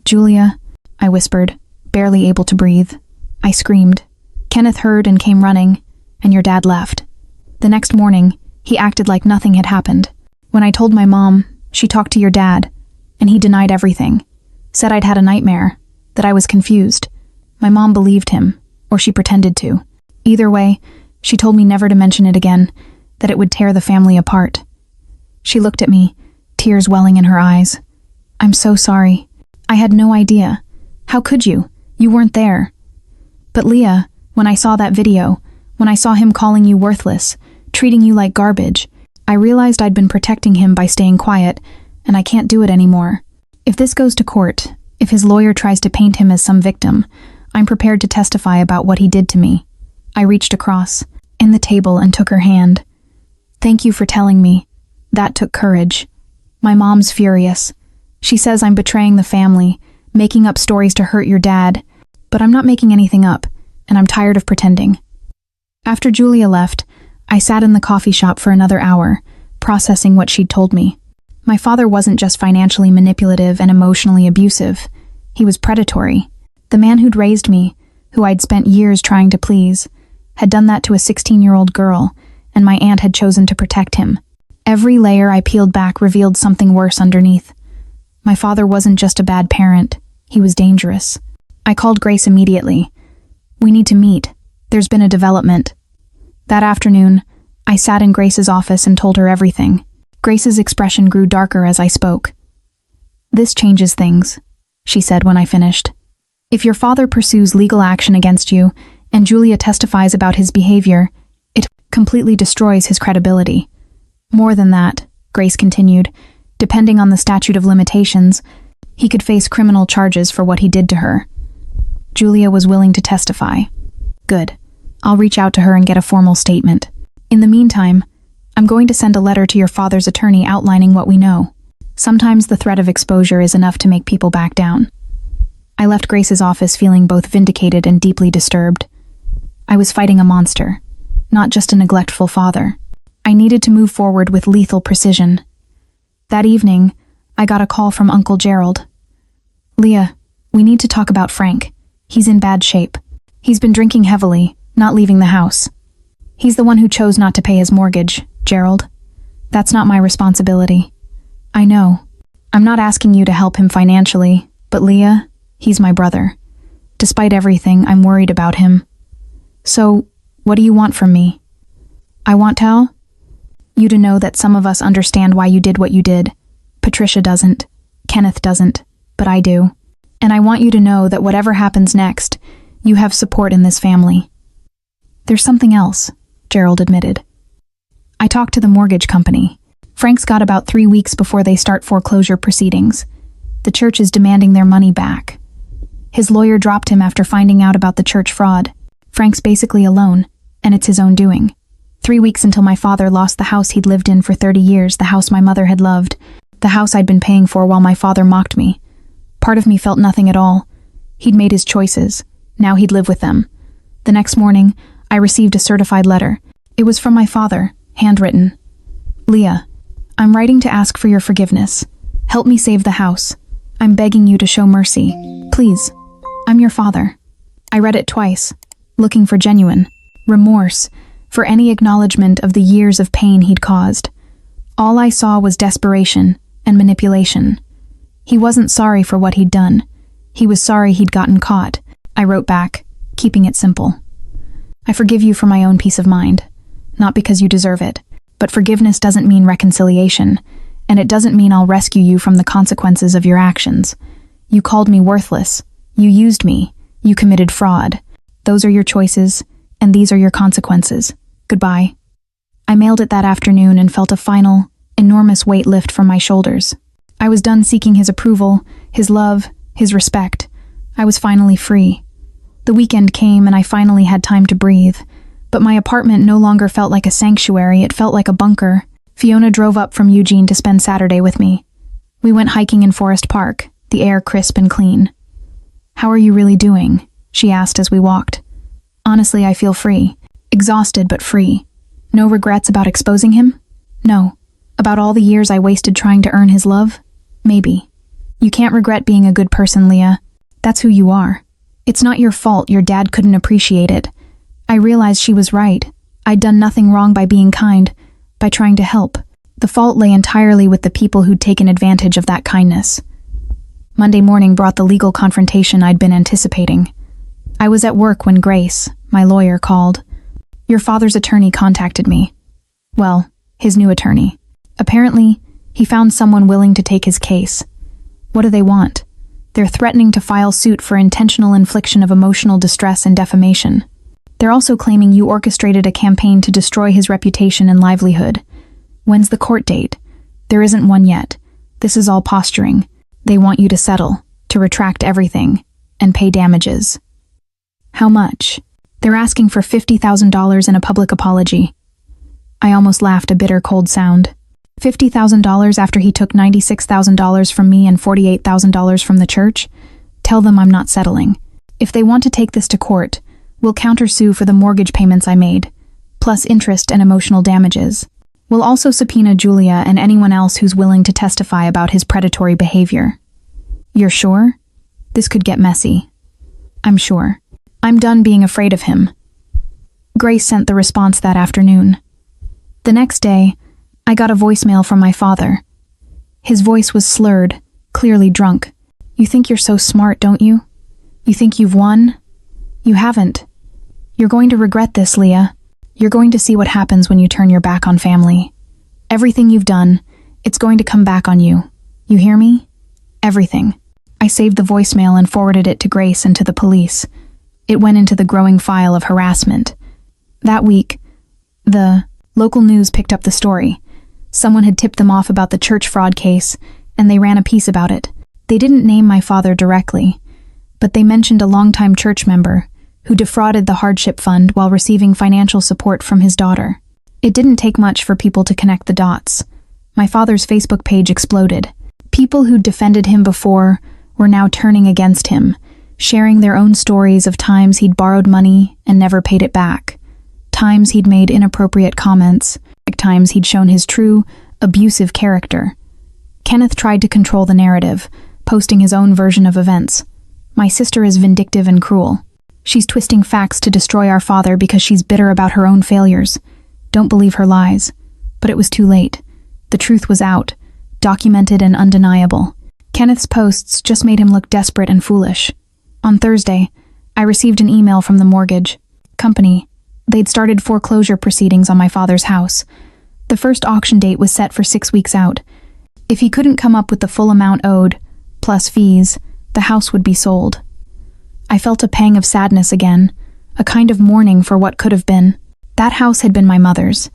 "Julia," I whispered, barely able to breathe. I screamed. Kenneth heard and came running, and your dad left. The next morning, he acted like nothing had happened. When I told my mom, she talked to your dad, and he denied everything. Said I'd had a nightmare, that I was confused. My mom believed him, or she pretended to. Either way, she told me never to mention it again, that it would tear the family apart. She looked at me, tears welling in her eyes. "I'm so sorry. I had no idea. How could you? You weren't there." "But Leah, when I saw that video, when I saw him calling you worthless, treating you like garbage, I realized I'd been protecting him by staying quiet, and I can't do it anymore. If this goes to court, if his lawyer tries to paint him as some victim, I'm prepared to testify about what he did to me." I reached across, in the table, and took her hand. "Thank you for telling me. That took courage. My mom's furious. She says I'm betraying the family, making up stories to hurt your dad, but I'm not making anything up, and I'm tired of pretending." After Julia left, I sat in the coffee shop for another hour, processing what she'd told me. My father wasn't just financially manipulative and emotionally abusive. He was predatory. The man who'd raised me, who I'd spent years trying to please, had done that to a 16-year-old girl, and my aunt had chosen to protect him. Every layer I peeled back revealed something worse underneath. My father wasn't just a bad parent, he was dangerous. I called Grace immediately. "We need to meet. There's been a development." That afternoon, I sat in Grace's office and told her everything. Grace's expression grew darker as I spoke. "This changes things," she said when I finished. "If your father pursues legal action against you, and Julia testifies about his behavior, it completely destroys his credibility. More than that," Grace continued, "depending on the statute of limitations, he could face criminal charges for what he did to her." Julia was willing to testify. Good. I'll reach out to her and get a formal statement. In the meantime, I'm going to send a letter to your father's attorney outlining what we know. Sometimes the threat of exposure is enough to make people back down. I left Grace's office feeling both vindicated and deeply disturbed. I was fighting a monster, not just a neglectful father. I needed to move forward with lethal precision. That evening, I got a call from Uncle Gerald. "Leah, we need to talk about Frank. He's in bad shape. He's been drinking heavily, not leaving the house. He's the one who chose not to pay his mortgage, Gerald. That's not my responsibility." "I know. I'm not asking you to help him financially, but Leah, he's my brother. Despite everything, I'm worried about him. So, what do you want from me?" "I want you to know that some of us understand why you did what you did. Patricia doesn't, Kenneth doesn't, but I do. And I want you to know that whatever happens next, you have support in this family." "There's something else," Gerald admitted. "I talked to the mortgage company. Frank's got about 3 weeks before they start foreclosure proceedings. The church is demanding their money back. His lawyer dropped him after finding out about the church fraud. Frank's basically alone, and it's his own doing. 3 weeks until my father lost the house he'd lived in for 30 years, the house my mother had loved, the house I'd been paying for while my father mocked me. Part of me felt nothing at all. He'd made his choices. Now he'd live with them. The next morning, I received a certified letter. It was from my father, handwritten. "Leah, I'm writing to ask for your forgiveness. Help me save the house. I'm begging you to show mercy. Please. I'm your father. I read it twice, looking for genuine remorse, for any acknowledgement of the years of pain he'd caused. All I saw was desperation and manipulation. He wasn't sorry for what he'd done. He was sorry he'd gotten caught. I wrote back, keeping it simple. I forgive you for my own peace of mind. Not because you deserve it, but forgiveness doesn't mean reconciliation, and it doesn't mean I'll rescue you from the consequences of your actions. You called me worthless. You used me. You committed fraud. Those are your choices, and these are your consequences. Goodbye. I mailed it that afternoon and felt a final, enormous weight lift from my shoulders. I was done seeking his approval, his love, his respect. I was finally free. The weekend came and I finally had time to breathe, but my apartment no longer felt like a sanctuary, it felt like a bunker. Fiona drove up from Eugene to spend Saturday with me. We went hiking in Forest Park, the air crisp and clean. "How are you really doing?" she asked as we walked. "Honestly, I feel free. Exhausted but free. No regrets about exposing him? No. About all the years I wasted trying to earn his love? Maybe. You can't regret being a good person, Leah. That's who you are. It's not your fault your dad couldn't appreciate it. I realized she was right. I'd done nothing wrong by being kind, by trying to help. The fault lay entirely with the people who'd taken advantage of that kindness." Monday morning brought the legal confrontation I'd been anticipating. I was at work when Grace, my lawyer, called. "Your father's attorney contacted me." Well, his new attorney. Apparently, he found someone willing to take his case. What do they want? They're threatening to file suit for intentional infliction of emotional distress and defamation. They're also claiming you orchestrated a campaign to destroy his reputation and livelihood. When's the court date? There isn't one yet. This is all posturing. They want you to settle, to retract everything, and pay damages. How much? They're asking for $50,000 in a public apology. I almost laughed a bitter, cold sound. $50,000 after he took $96,000 from me and $48,000 from the church? Tell them I'm not settling. If they want to take this to court, we'll countersue for the mortgage payments I made, plus interest and emotional damages. We'll also subpoena Julia and anyone else who's willing to testify about his predatory behavior. You're sure? This could get messy. I'm sure. I'm done being afraid of him. Grace sent the response that afternoon. The next day, I got a voicemail from my father. His voice was slurred, clearly drunk. "You think you're so smart, don't you? You think you've won? You haven't. You're going to regret this, Leah. You're going to see what happens when you turn your back on family. Everything you've done, it's going to come back on you. You hear me? Everything." I saved the voicemail and forwarded it to Grace and to the police. It went into the growing file of harassment. That week, the local news picked up the story. Someone had tipped them off about the church fraud case, and they ran a piece about it. They didn't name my father directly, but they mentioned a longtime church member who defrauded the hardship fund while receiving financial support from his daughter. It didn't take much for people to connect the dots. My father's Facebook page exploded. People who'd defended him before were now turning against him, sharing their own stories of times he'd borrowed money and never paid it back, times he'd made inappropriate comments, times he'd shown his true, abusive character. Kenneth tried to control the narrative, posting his own version of events. "My sister is vindictive and cruel. She's twisting facts to destroy our father because she's bitter about her own failures. Don't believe her lies." But it was too late. The truth was out, documented and undeniable. Kenneth's posts just made him look desperate and foolish. On Thursday, I received an email from the mortgage company. They'd started foreclosure proceedings on my father's house. The first auction date was set for 6 weeks out. If he couldn't come up with the full amount owed, plus fees, the house would be sold. I felt a pang of sadness again, a kind of mourning for what could have been. That house had been my mother's,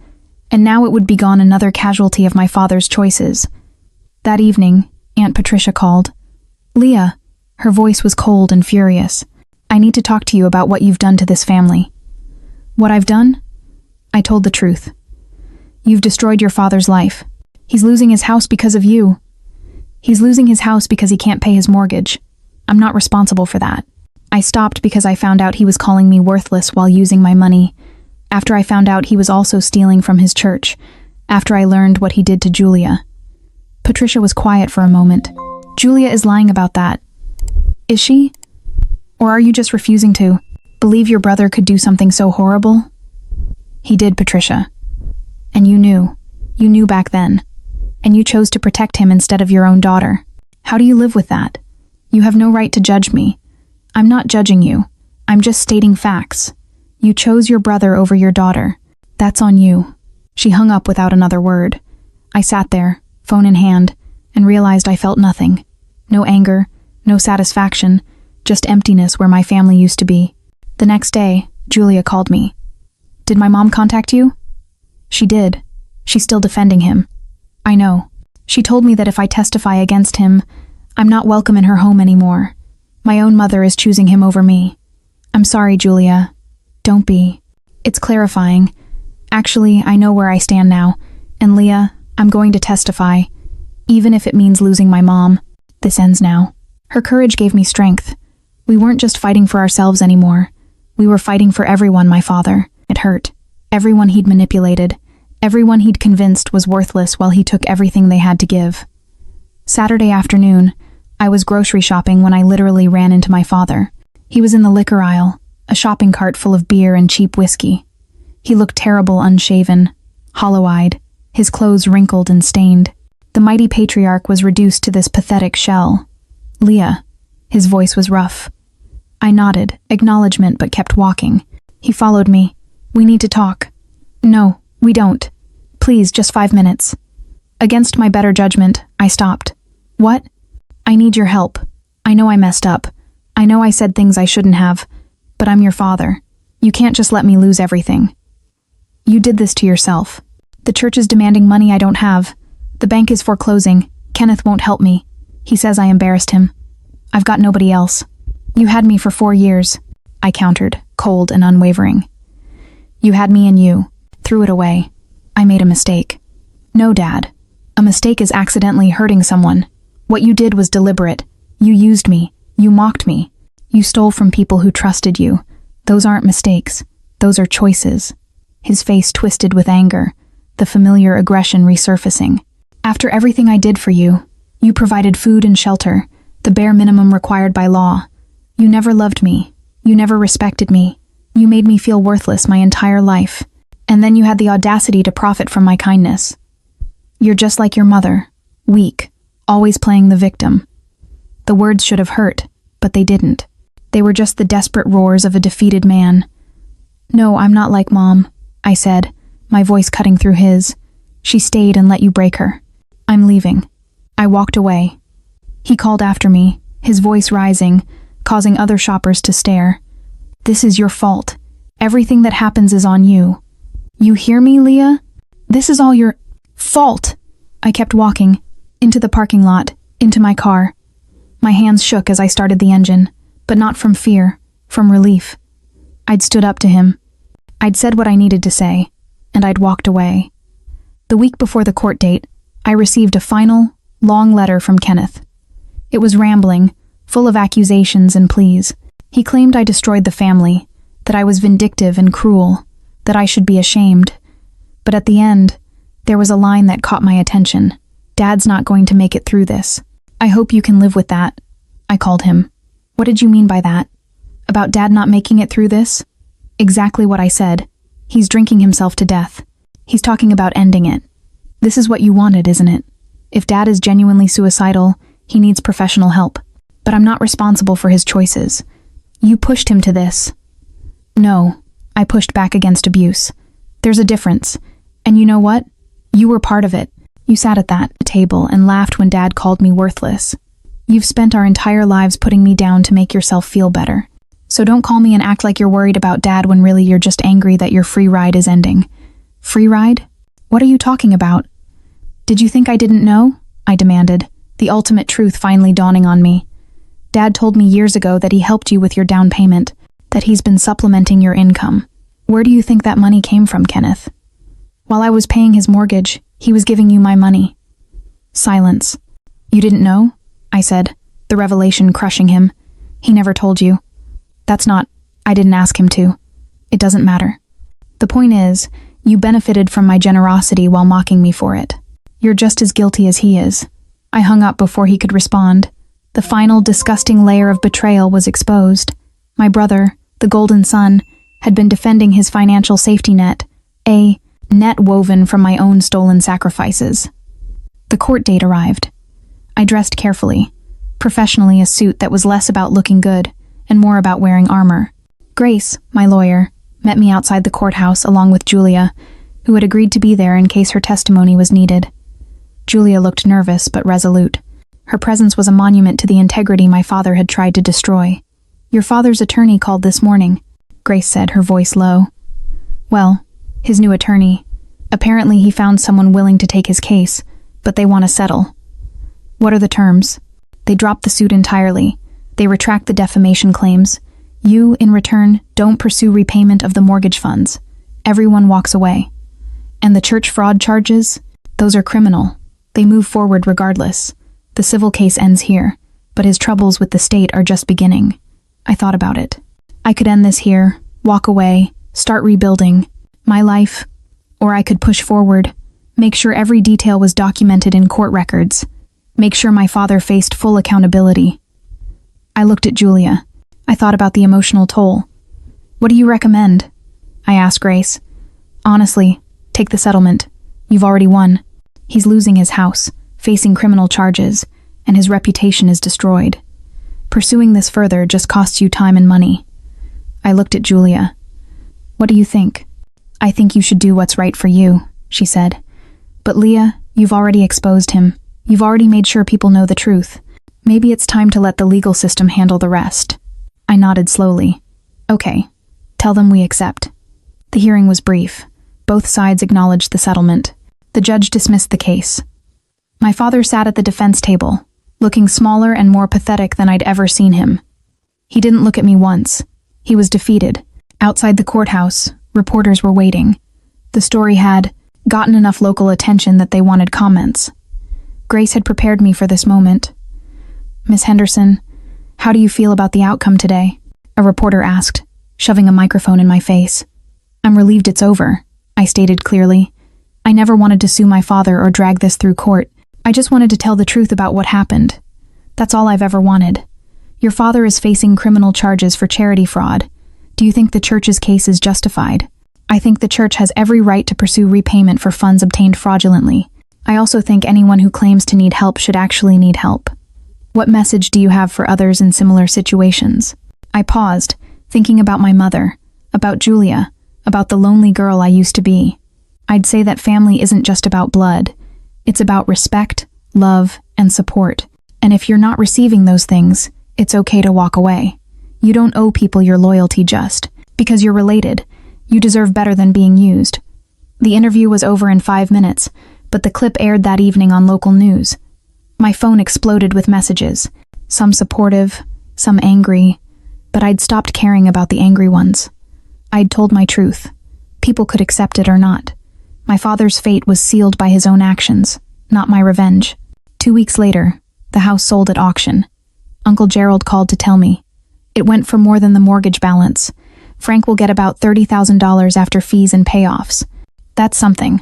and now it would be gone, another casualty of my father's choices. That evening, Aunt Patricia called. "Leah," her voice was cold and furious. "I need to talk to you about what you've done to this family." "What I've done?" I told the truth. "You've destroyed your father's life. He's losing his house because of you. He's losing his house because he can't pay his mortgage. I'm not responsible for that." I stopped because I found out he was calling me worthless while using my money. After I found out he was also stealing from his church. After I learned what he did to Julia. Patricia was quiet for a moment. Julia is lying about that. Is she? Or are you just refusing to believe your brother could do something so horrible? He did, Patricia. And you knew. You knew back then. And you chose to protect him instead of your own daughter. How do you live with that? You have no right to judge me. I'm not judging you. I'm just stating facts. You chose your brother over your daughter. That's on you. She hung up without another word. I sat there, phone in hand, and realized I felt nothing. No anger, no satisfaction, just emptiness where my family used to be. The next day, Julia called me. Did my mom contact you? She did. She's still defending him. I know. She told me that if I testify against him, I'm not welcome in her home anymore. My own mother is choosing him over me. I'm sorry, Julia. Don't be. It's clarifying. Actually, I know where I stand now. And Leah, I'm going to testify. Even if it means losing my mom. This ends now. Her courage gave me strength. We weren't just fighting for ourselves anymore. We were fighting for everyone, my father. It hurt. Everyone he'd manipulated. Everyone he'd convinced was worthless while he took everything they had to give. Saturday afternoon, I was grocery shopping when I literally ran into my father. He was in the liquor aisle, a shopping cart full of beer and cheap whiskey. He looked terrible, unshaven, hollow-eyed, his clothes wrinkled and stained. The mighty patriarch was reduced to this pathetic shell. Leah. His voice was rough. I nodded, acknowledgement, but kept walking. He followed me. We need to talk. No, we don't. Please, just 5 minutes. Against my better judgment, I stopped. What? I need your help. I know I messed up. I know I said things I shouldn't have. But I'm your father. You can't just let me lose everything. You did this to yourself. The church is demanding money I don't have. The bank is foreclosing. Kenneth won't help me. He says I embarrassed him. I've got nobody else. You had me for 4 years. I countered, cold and unwavering. You had me and you. Threw it away. I made a mistake. No, Dad. A mistake is accidentally hurting someone. What you did was deliberate. You used me. You mocked me. You stole from people who trusted you. Those aren't mistakes. Those are choices. His face twisted with anger, the familiar aggression resurfacing. After everything I did for you, you provided food and shelter, the bare minimum required by law. You never loved me. You never respected me. You made me feel worthless my entire life. And then you had the audacity to profit from my kindness. You're just like your mother, weak, always playing the victim. The words should have hurt, but they didn't. They were just the desperate roars of a defeated man. No, I'm not like Mom, I said, my voice cutting through his. She stayed and let you break her. I'm leaving. I walked away. He called after me, his voice rising, causing other shoppers to stare. This is your fault. Everything that happens is on you. You hear me, Leah? This is all your fault. I kept walking, into the parking lot, into my car. My hands shook as I started the engine, but not from fear, from relief. I'd stood up to him. I'd said what I needed to say, and I'd walked away. The week before the court date, I received a final, long letter from Kenneth. It was rambling, full of accusations and pleas. He claimed I destroyed the family, that I was vindictive and cruel, that I should be ashamed. But at the end, there was a line that caught my attention. Dad's not going to make it through this. I hope you can live with that. I called him. What did you mean by that? About Dad not making it through this? Exactly what I said. He's drinking himself to death. He's talking about ending it. This is what you wanted, isn't it? If Dad is genuinely suicidal, he needs professional help. But I'm not responsible for his choices. You pushed him to this. No, I pushed back against abuse. There's a difference. And you know what? You were part of it. You sat at that table and laughed when Dad called me worthless. You've spent our entire lives putting me down to make yourself feel better. So don't call me and act like you're worried about Dad when really you're just angry that your free ride is ending. Free ride? What are you talking about? Did you think I didn't know? I demanded, the ultimate truth finally dawning on me. Dad told me years ago that he helped you with your down payment, that he's been supplementing your income. Where do you think that money came from, Kenneth? While I was paying his mortgage, he was giving you my money. Silence. You didn't know? I said, the revelation crushing him. He never told you. That's not, I didn't ask him to. It doesn't matter. The point is, you benefited from my generosity while mocking me for it. You're just as guilty as he is. I hung up before he could respond. The final disgusting layer of betrayal was exposed. My brother, the golden son, had been defending his financial safety net, a net woven from my own stolen sacrifices. The court date arrived. I dressed carefully, professionally, a suit that was less about looking good and more about wearing armor. Grace, my lawyer, met me outside the courthouse along with Julia, who had agreed to be there in case her testimony was needed. Julia looked nervous but resolute. Her presence was a monument to the integrity my father had tried to destroy. "Your father's attorney called this morning," Grace said, her voice low. "Well, his new attorney. Apparently he found someone willing to take his case, but they want to settle." "What are the terms?" "They drop the suit entirely. They retract the defamation claims. You, in return, don't pursue repayment of the mortgage funds. Everyone walks away." "And the church fraud charges? Those are criminal. They move forward regardless. The civil case ends here, but his troubles with the state are just beginning." I thought about it. I could end this here, walk away, start rebuilding my life, or I could push forward, make sure every detail was documented in court records, make sure my father faced full accountability. I looked at Julia. I thought about the emotional toll. "What do you recommend?" I asked Grace. "Honestly, take the settlement. You've already won. He's losing his house, facing criminal charges, and his reputation is destroyed. Pursuing this further just costs you time and money." I looked at Julia. "What do you think?" "I think you should do what's right for you," she said. "But Leah, you've already exposed him. You've already made sure people know the truth. Maybe it's time to let the legal system handle the rest." I nodded slowly. "Okay, tell them we accept." The hearing was brief. Both sides acknowledged the settlement. The judge dismissed the case. My father sat at the defense table, looking smaller and more pathetic than I'd ever seen him. He didn't look at me once. He was defeated. Outside the courthouse, reporters were waiting. The story had gotten enough local attention that they wanted comments. Grace had prepared me for this moment. "Miss Henderson, how do you feel about the outcome today?" a reporter asked, shoving a microphone in my face. "I'm relieved it's over," I stated clearly. "I never wanted to sue my father or drag this through court. I just wanted to tell the truth about what happened. That's all I've ever wanted. Your father is facing criminal charges for charity fraud. Do you think the church's case is justified?" "I think the church has every right to pursue repayment for funds obtained fraudulently. I also think anyone who claims to need help should actually need help. What message do you have for others in similar situations?" I paused, thinking about my mother, about Julia, about the lonely girl I used to be. I'd say that family isn't just about blood. It's about respect, love, and support. And if you're not receiving those things, it's okay to walk away. You don't owe people your loyalty just because you're related. You deserve better than being used. The interview was over in 5 minutes, but the clip aired that evening on local news. My phone exploded with messages, some supportive, some angry, but I'd stopped caring about the angry ones. I'd told my truth. People could accept it or not. My father's fate was sealed by his own actions, not my revenge. 2 weeks later, the house sold at auction. Uncle Gerald called to tell me. It went for more than the mortgage balance. Frank will get about $30,000 after fees and payoffs. That's something.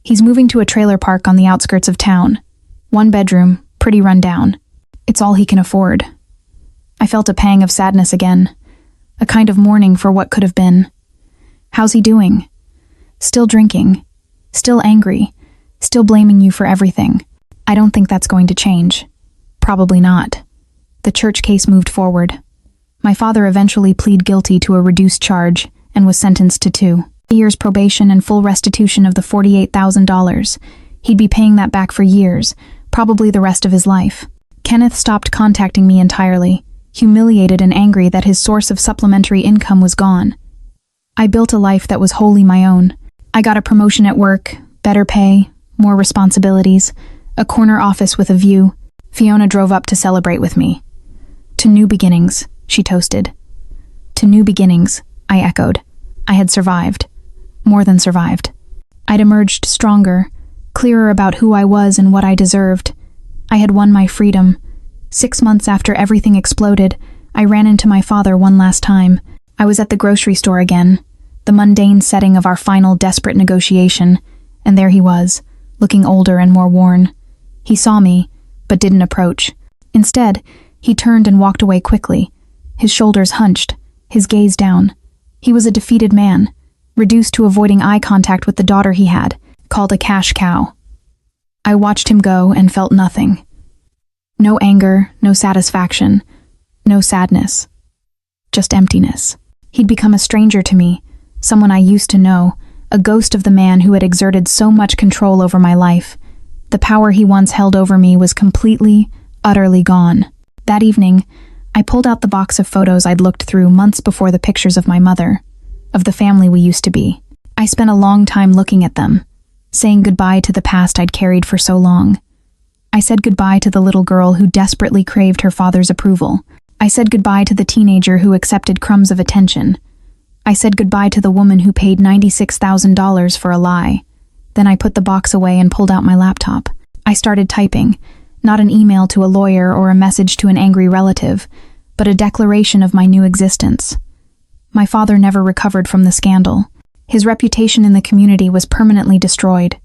He's moving to a trailer park on the outskirts of town. 1 bedroom, pretty run down. It's all he can afford. I felt a pang of sadness again, a kind of mourning for what could have been. How's he doing? Still drinking, still angry, still blaming you for everything. I don't think that's going to change. Probably not. The church case moved forward. My father eventually pleaded guilty to a reduced charge and was sentenced to 2 years probation and full restitution of the $48,000. He'd be paying that back for years, probably the rest of his life. Kenneth stopped contacting me entirely, humiliated and angry that his source of supplementary income was gone. I built a life that was wholly my own. I got a promotion at work, better pay, more responsibilities, a corner office with a view. Fiona drove up to celebrate with me. "To new beginnings," she toasted. "To new beginnings," I echoed. I had survived. More than survived. I'd emerged stronger, clearer about who I was and what I deserved. I had won my freedom. 6 months after everything exploded, I ran into my father one last time. I was at the grocery store again, the mundane setting of our final desperate negotiation, and there he was, looking older and more worn. He saw me, but didn't approach. Instead, he turned and walked away quickly, his shoulders hunched, his gaze down. He was a defeated man, reduced to avoiding eye contact with the daughter he had, called a cash cow. I watched him go and felt nothing. No anger, no satisfaction, no sadness. Just emptiness. He'd become a stranger to me, someone I used to know, a ghost of the man who had exerted so much control over my life. The power he once held over me was completely, utterly gone. That evening, I pulled out the box of photos I'd looked through months before the pictures of my mother, of the family we used to be. I spent a long time looking at them, saying goodbye to the past I'd carried for so long. I said goodbye to the little girl who desperately craved her father's approval. I said goodbye to the teenager who accepted crumbs of attention. I said goodbye to the woman who paid $96,000 for a lie. Then I put the box away and pulled out my laptop. I started typing, not an email to a lawyer or a message to an angry relative, but a declaration of my new existence. My father never recovered from the scandal. His reputation in the community was permanently destroyed.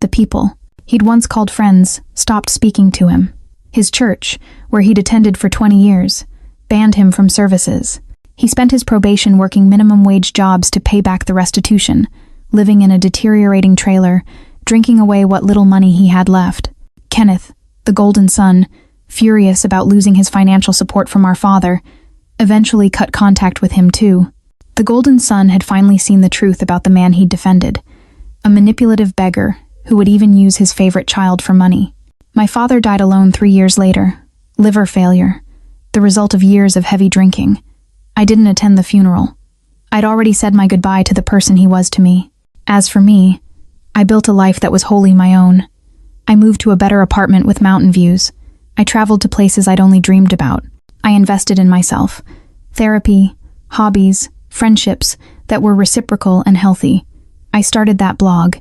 The people he'd once called friends stopped speaking to him. His church, where he'd attended for 20 years, banned him from services. He spent his probation working minimum wage jobs to pay back the restitution, living in a deteriorating trailer, drinking away what little money he had left. Kenneth, the golden son, furious about losing his financial support from our father, eventually cut contact with him too. The golden son had finally seen the truth about the man he'd defended, a manipulative beggar who would even use his favorite child for money. My father died alone 3 years later, liver failure, the result of years of heavy drinking. I didn't attend the funeral. I'd already said my goodbye to the person he was to me. As for me, I built a life that was wholly my own. I moved to a better apartment with mountain views. I traveled to places I'd only dreamed about. I invested in myself. Therapy, hobbies, friendships that were reciprocal and healthy. I started that blog,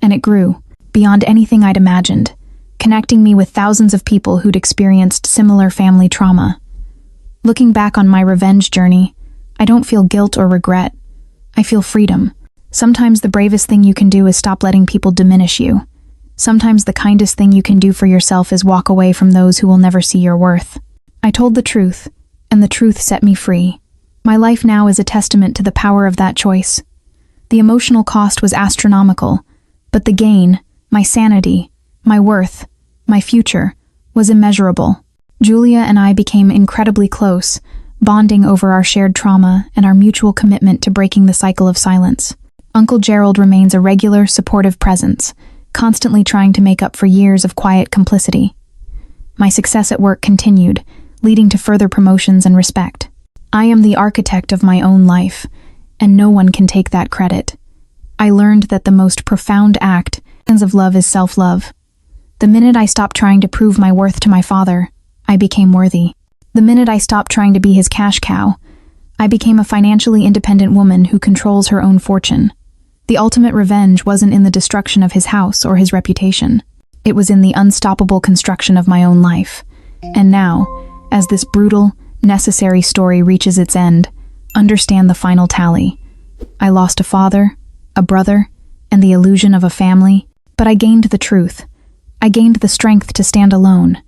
and it grew, beyond anything I'd imagined, connecting me with thousands of people who'd experienced similar family trauma. Looking back on my revenge journey, I don't feel guilt or regret. I feel freedom. Sometimes the bravest thing you can do is stop letting people diminish you. Sometimes the kindest thing you can do for yourself is walk away from those who will never see your worth. I told the truth, and the truth set me free. My life now is a testament to the power of that choice. The emotional cost was astronomical, but the gain, my sanity, my worth, my future, was immeasurable. Julia and I became incredibly close, bonding over our shared trauma and our mutual commitment to breaking the cycle of silence. Uncle Gerald remains a regular, supportive presence, constantly trying to make up for years of quiet complicity. My success at work continued, leading to further promotions and respect. I am the architect of my own life, and no one can take that credit. I learned that the most profound act of love is self-love. The minute I stopped trying to prove my worth to my father, I became worthy. The minute I stopped trying to be his cash cow, I became a financially independent woman who controls her own fortune. The ultimate revenge wasn't in the destruction of his house or his reputation. It was in the unstoppable construction of my own life. And now, as this brutal, necessary story reaches its end, understand the final tally. I lost a father, a brother, and the illusion of a family, but I gained the truth. I gained the strength to stand alone.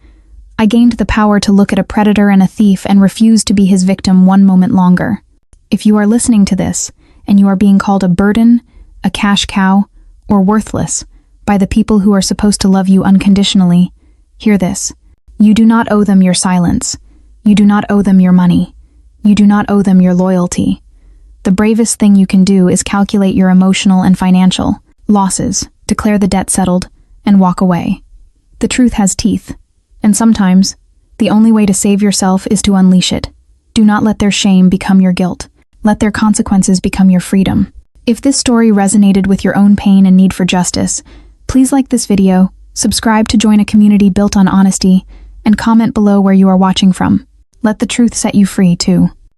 I gained the power to look at a predator and a thief and refuse to be his victim one moment longer. If you are listening to this, and you are being called a burden, a cash cow, or worthless by the people who are supposed to love you unconditionally, hear this. You do not owe them your silence. You do not owe them your money. You do not owe them your loyalty. The bravest thing you can do is calculate your emotional and financial losses, declare the debt settled, and walk away. The truth has teeth, and sometimes, the only way to save yourself is to unleash it. Do not let their shame become your guilt. Let their consequences become your freedom. If this story resonated with your own pain and need for justice, please like this video, subscribe to join a community built on honesty, and comment below where you are watching from. Let the truth set you free, too.